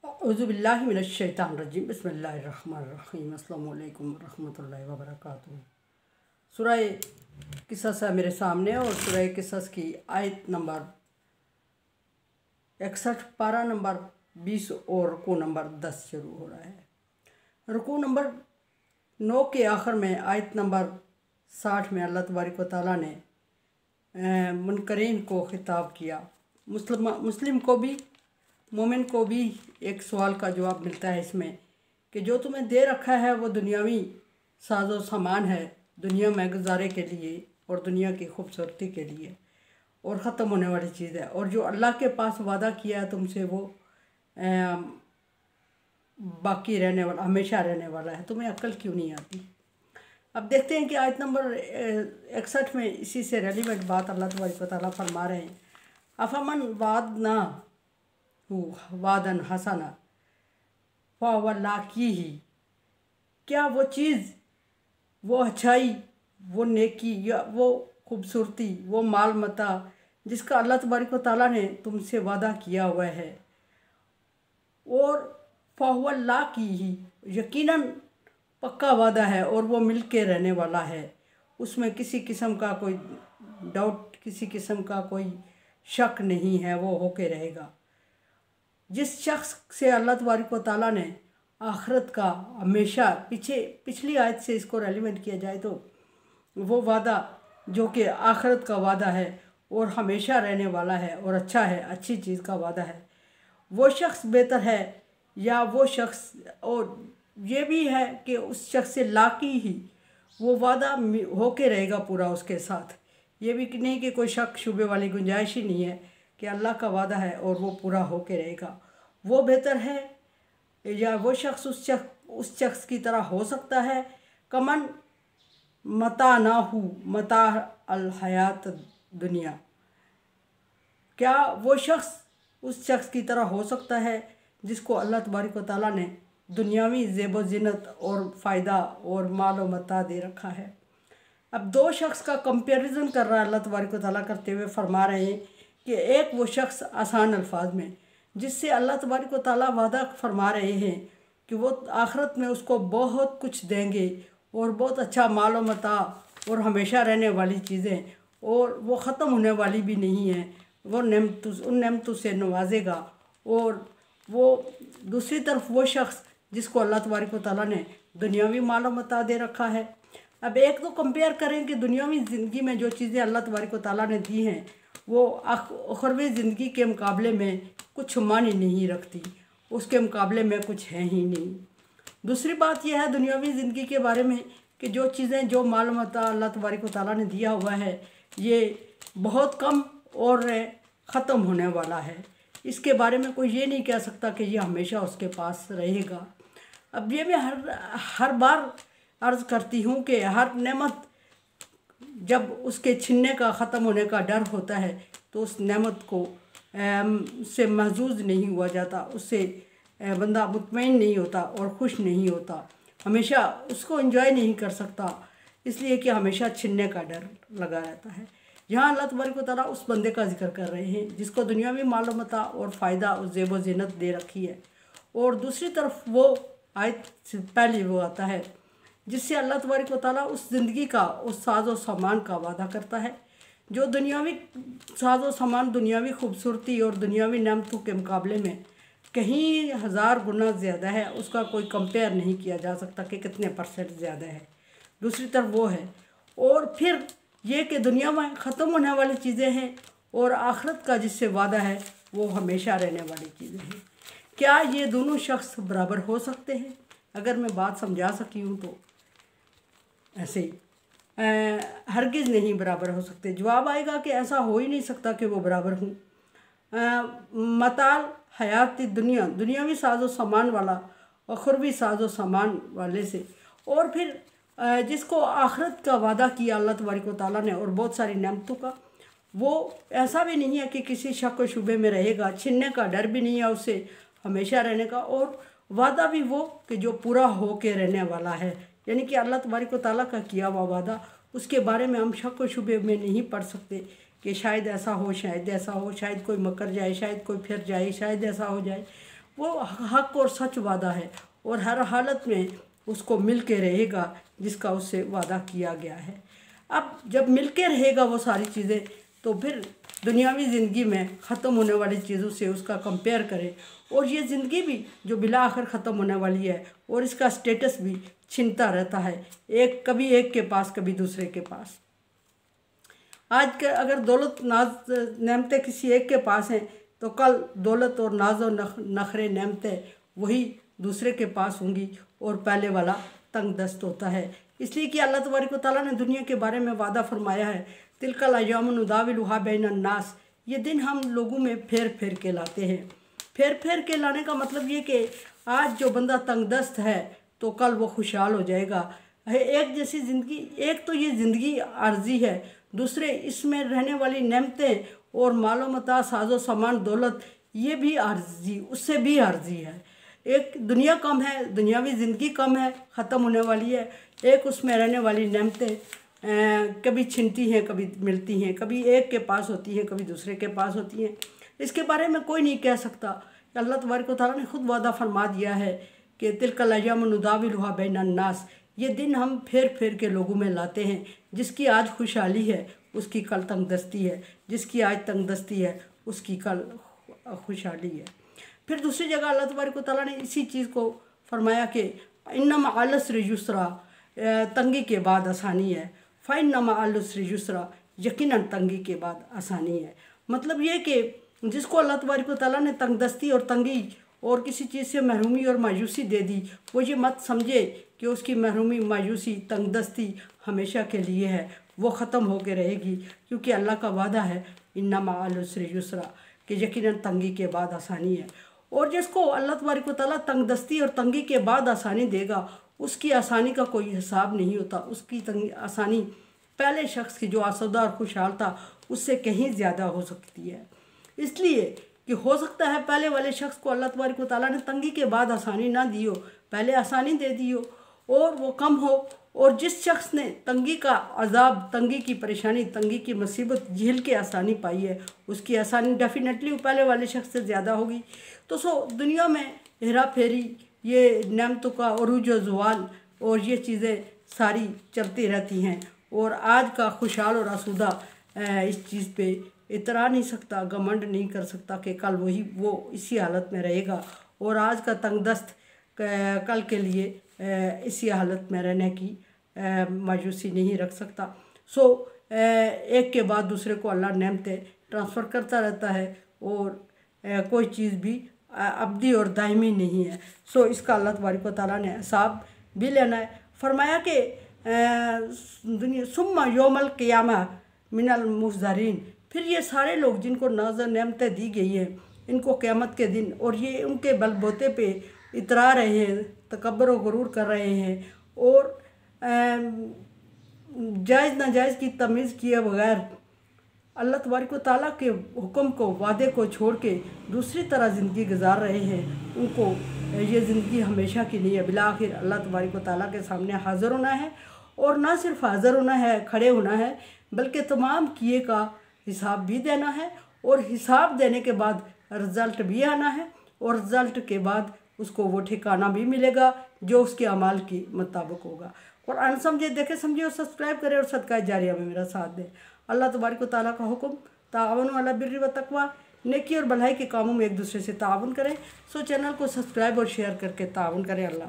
औज़ुबिल्लाहि मिनश्शैतानिर्रजीम बिस्मिल्लाहिर्रहमानिर्रहीम अस्सलामु अलैकुम रहमतुल्लाहि व बरकातुहू। सूरह क़िसस है मेरे सामने और सूरह क़िसस की आयत नंबर 61, पारा नंबर 20 और रुकू नंबर 10 शुरू हो रहा है। रुकू नंबर 9 के आखिर में आयत नंबर 60 में अल्लाह तबारक व तआला ने मुनकरीन को खिताब किया। मुस्लिम को भी, मोमिन को भी एक सवाल का जवाब मिलता है इसमें कि जो तुम्हें दे रखा है वो दुनियावी साजो सामान है, दुनिया में गुजारे के लिए और दुनिया की खूबसूरती के लिए और ख़त्म होने वाली चीज़ है, और जो अल्लाह के पास वादा किया है तुमसे वो बाकी रहने वाला, हमेशा रहने वाला है। तुम्हें अक्ल क्यों नहीं आती? अब देखते हैं कि आयत नंबर 61 में इसी से रेलिवेंट बात अल्लाह तबारक व तआला फरमा रहे हैं। अफमन वादना वादन हसना फ़वल्लाकीही, क्या वो चीज़, वो अच्छाई, वो नेकी या वो खूबसूरती, वो माल मता जिसका अल्लाह तबारक व तआला ने तुमसे वादा किया हुआ है, और फ़वल्लाकीही यकीनन पक्का वादा है और वो मिल के रहने वाला है, उसमें किसी किस्म का कोई डाउट, किसी किस्म का कोई शक नहीं है, वो होके रहेगा। जिस शख्स से अल्लाह तबारक व तआला ने आखिरत का हमेशा, पिछली आयत से इसको रेलिवेंट किया जाए तो वो वादा जो कि आखिरत का वादा है और हमेशा रहने वाला है और अच्छा है, अच्छी चीज़ का वादा है, वो शख्स बेहतर है या वो शख्स, और ये भी है कि उस शख्स से लाकी ही वो वादा होके रहेगा पूरा उसके साथ। ये भी कि नहीं कि कोई शक शुबे वाली गुंजाइश ही नहीं है कि अल्लाह का वादा है और वो पूरा होके रहेगा। वो बेहतर है या वो शख्स उस शख्स की तरह हो सकता है कमन मता ना हो मता अल हयात दुनिया, क्या वो शख्स उस शख्स की तरह हो सकता है जिसको अल्लाह तबारक व तआला ने दुनियावी ज़ेब व ज़ीनत और फ़ायदा और माल व मता दे रखा है। अब दो शख्स का कंपैरिजन कर रहा है अल्लाह तबारक व तआला करते हुए फरमा रहे हैं कि एक वो शख्स आसान अल्फाज में जिससे अल्लाह तबारक व तआला वादा फरमा रहे हैं कि वो आखिरत में उसको बहुत कुछ देंगे और बहुत अच्छा माल व मता और हमेशा रहने वाली चीज़ें, और वो ख़त्म होने वाली भी नहीं है, वो उन नेमतों से नवाजेगा। और वो दूसरी तरफ वो शख्स जिसको अल्लाह तबारक व तआला ने दुनियावी माल व मता दे रखा है। अब एक तो कंपेयर करें कि दुनियावी ज़िंदगी में जो चीज़ें अल्लाह तबारक व तआला ने दी हैं वो उखरवी ज़िंदगी के मुकाबले में कुछ मानी नहीं रखती, उसके मुकाबले में कुछ है ही नहीं। दूसरी बात यह है दुनियावी ज़िंदगी के बारे में कि जो चीज़ें, जो माल मता अल्लाह तबारक व तआला ने दिया हुआ है ये बहुत कम और ख़त्म होने वाला है। इसके बारे में कोई ये नहीं कह सकता कि ये हमेशा उसके पास रहेगा। अब ये मैं हर बार अर्ज़ करती हूँ कि हर नेमत जब उसके छिनने का, ख़त्म होने का डर होता है तो उस नेमत को से महजूज नहीं हुआ जाता, उससे बंदा मुतमईन नहीं होता और खुश नहीं होता, हमेशा उसको एंजॉय नहीं कर सकता, इसलिए कि हमेशा छिनने का डर लगा रहता है। यहाँ अल्लाह तबारक व तआला उस बंदे का जिक्र कर रहे हैं जिसको दुनियावी माल व मता और फ़ायदा और ज़ेब व ज़ीनत दे रखी है, और दूसरी तरफ वो आयत से पहले वो आता है जिससे अल्लाह तबारक व तआला उस ज़िंदगी का, उस साजो सामान का वादा करता है जो दुनियावी साजो सामान, दुनियावी खूबसूरती और दुनियावी नेमतों के मुकाबले में कहीं हज़ार गुना ज़्यादा है। उसका कोई कंपेयर नहीं किया जा सकता कि कितने परसेंट ज़्यादा है। दूसरी तरफ वो है, और फिर ये कि दुनिया में ख़त्म होने वाली चीज़ें हैं और आखिरत का जिससे वादा है वो हमेशा रहने वाली चीज़ें हैं। क्या ये दोनों शख्स बराबर हो सकते हैं? अगर मैं बात समझा सकी हूँ तो ऐसे ही हरगिज़ नहीं बराबर हो सकते। जवाब आएगा कि ऐसा हो ही नहीं सकता कि वो बराबर हों। मताल हयाती दुनिया, दुनियावी साजो सामान वाला उखरवी साजो सामान वाले से, और फिर जिसको आखिरत का वादा किया अल्लाह तबारक व तआला ने और बहुत सारी नेमतों का, वो ऐसा भी नहीं है कि किसी शक व शुबे में रहेगा, छिनने का डर भी नहीं है उससे, हमेशा रहने का, और वादा भी वो कि जो पूरा हो के रहने वाला है, यानी कि अल्लाह तबारक व तआला का किया हुआ वादा, उसके बारे में हम शक व शुबे में नहीं पढ़ सकते कि शायद ऐसा हो, शायद ऐसा हो, शायद कोई मकर जाए, शायद कोई फिर जाए, शायद ऐसा हो जाए। वो हक और सच वादा है और हर हालत में उसको मिल के रहेगा जिसका उससे वादा किया गया है। अब जब मिल के रहेगा वो सारी चीज़ें, तो फिर दुनियावी ज़िंदगी में ख़त्म होने वाली चीज़ों से उसका कंपेयर करें, और ये ज़िंदगी भी जो बिला आखिर ख़त्म होने वाली है और इसका स्टेटस भी छिनता रहता है, कभी एक के पास कभी दूसरे के पास। आज के अगर दौलत नाज नेमतें किसी एक के पास हैं, तो कल दौलत और नाज और नखरे नेमतें वही दूसरे के पास होंगी और पहले वाला तंग दस्त होता है। इसलिए कि अल्लाह तबारक व तआला ने दुनिया के बारे में वादा फरमाया है, तिलकल अय्यामु नुदाविलुहा बैनन नास, ये दिन हम लोगों में फेर फेर के लाते हैं। फेर फेर के लाने का मतलब ये कि आज जो बंदा तंगदस्त है तो कल वो खुशहाल हो जाएगा। एक जैसी ज़िंदगी, एक तो ये ज़िंदगी आर्जी है, दूसरे इसमें रहने वाली नेमतें और मालो मता साजो सामान दौलत ये भी आर्जी, उससे भी आर्जी है। एक दुनिया कम है, दुनियावी ज़िंदगी कम है, ख़त्म होने वाली है। एक उसमें रहने वाली नेमतें कभी छिनती हैं कभी मिलती हैं, कभी एक के पास होती हैं कभी दूसरे के पास होती हैं। इसके बारे में कोई नहीं कह सकता। अल्लाह तबारक व तआला ने खुद वादा फरमा दिया है कि तिलकल अय्यामु नुदाविलुहा बैनन नास, ये दिन हम फेर फेर के लोगों में लाते हैं। जिसकी आज खुशहाली है उसकी कल तंगदस्ती है, जिसकी आज तंगदस्ती है उसकी कल खुशहाली है। फिर दूसरी जगह अल्लाह तबारक व तआला ने इसी चीज़ को फरमाया कि इन्नमा अल उसरि युस्रा, तंगी के बाद आसानी है। फ़इन्नमा अल उसरि युस्रा, यकीनन तंगी के बाद आसानी है। मतलब ये कि जिसको अल्लाह तबारक व तआला ने तंगदस्ती और तंगी और किसी चीज़ से महरूमी और मायूसी दे दी, वो ये मत समझे कि उसकी महरूमी मायूसी तंगदस्ती हमेशा के लिए है, वो ख़त्म होकर रहेगी। क्योंकि अल्लाह का वादा है इन्नमा अल उसरि युस्रा, कि यकीनन तंगी के बाद आसानी है। और जिसको अल्लाह तबारक व तआला तंगदस्ती और तंगी के बाद आसानी देगा, उसकी आसानी का कोई हिसाब नहीं होता। उसकी आसानी पहले शख्स की जो आसूदा और खुशहाल था उससे कहीं ज़्यादा हो सकती है। इसलिए कि हो सकता है पहले वाले शख्स को अल्लाह तबारक व तआला ने तंगी के बाद आसानी ना दी हो, पहले आसानी दे दी हो और वो कम हो। और जिस शख्स ने तंगी का अजाब, तंगी की परेशानी, तंगी की मुसीबत झेल के आसानी पाई है, उसकी आसानी डेफिनेटली पहले वाले शख्स से ज़्यादा होगी। तो दुनिया में हेरा फेरी, ये नेमतों का अरूज व ज़वाल और ये चीज़ें सारी चलती रहती हैं। और आज का खुशहाल और आसूदा इस चीज़ पे इतरा नहीं सकता, घमंड नहीं कर सकता कि कल वो इसी हालत में रहेगा। और आज का तंगदस्त कल के लिए इसी हालत में रहने की मायूसी नहीं रख सकता। एक के बाद दूसरे को अल्लाह नेमतें ट्रांसफ़र करता रहता है और कोई चीज़ भी अब्दी और दायमी नहीं है। इसका अल्लाह तबारक व तआला ने हिसाब भी लेना है। फरमाया कि दुनिया सुम्मा यौमल क़ियामा मिनल मुहज़रीन, फिर ये सारे लोग जिनको नाज़ नेमतें दी गई हैं, इनको क़यामत के दिन और ये उनके बलबोते पे इतरा रहे हैं, तकब्बुर और गुरूर कर रहे हैं और जायज़ नाजायज़ की तमीज़ किए बगैर अल्लाह तबारक व तआला के हुक्म को, वादे को छोड़ के दूसरी तरह ज़िंदगी गुजार रहे हैं, उनको ये ज़िंदगी हमेशा की नहीं है। बिला आखिर अल्लाह तबारक व तआला के सामने हाज़िर होना है। और ना सिर्फ हाज़िर होना है, खड़े होना है, बल्कि तमाम किए का हिसाब भी देना है। और हिसाब देने के बाद रिज़ल्ट भी आना है और रिज़ल्ट के बाद उसको वो ठिकाना भी मिलेगा जो उसके अमाल के मुताबिक होगा। और अनसमझे देखे समझे और सब्सक्राइब करें और सदका जारिया में मेरा साथ दें। अल्लाह तबारक व तआला का हुक्म, ताअवनु अला बिर्रि व तक़वा, नेकी और भलाई के कामों में एक दूसरे से ताअवुन करें। चैनल को सब्सक्राइब और शेयर करके ताअवुन करें। अल्लाह।